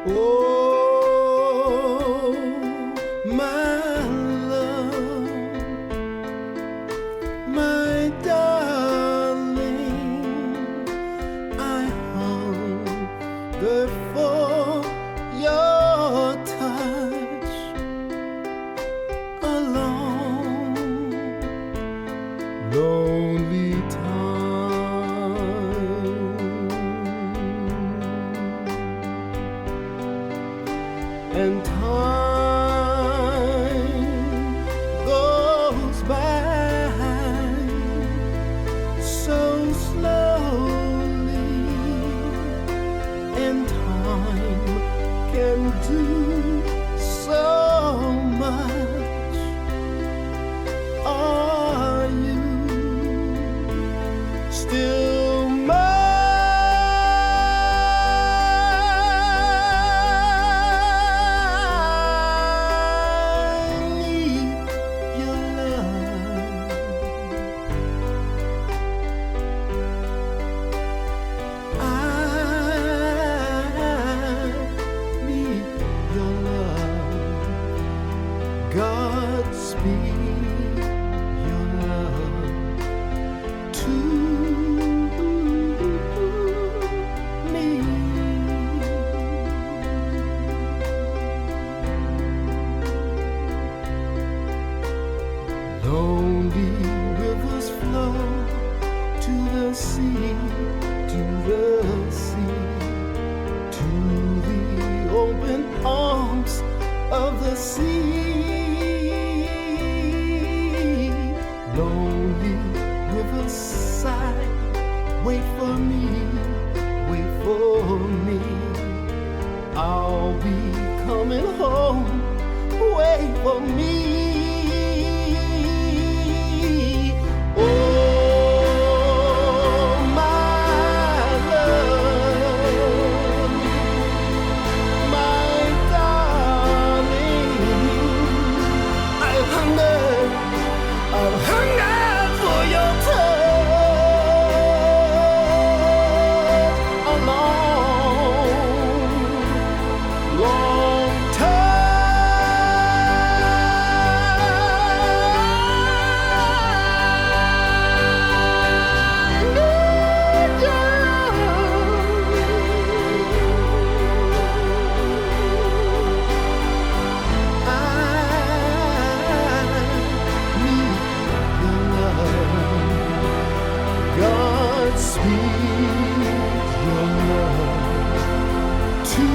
Oh, my love, my darling, I hunger for your touch. A long, lonely time, and time goes by so slowly, and time can do so much. Are you still mine? Need your love. I need your love. Godspeed your love to me. Lonely rivers flow to the sea, to the sea, to the open arms of the sea. Lonely riverside, wait for me, wait for me. I'll be coming home, wait for me. Oh, my love, my darling, I've hungered for your touch a long, long time. Need your love. I need your love. Godspeed your love to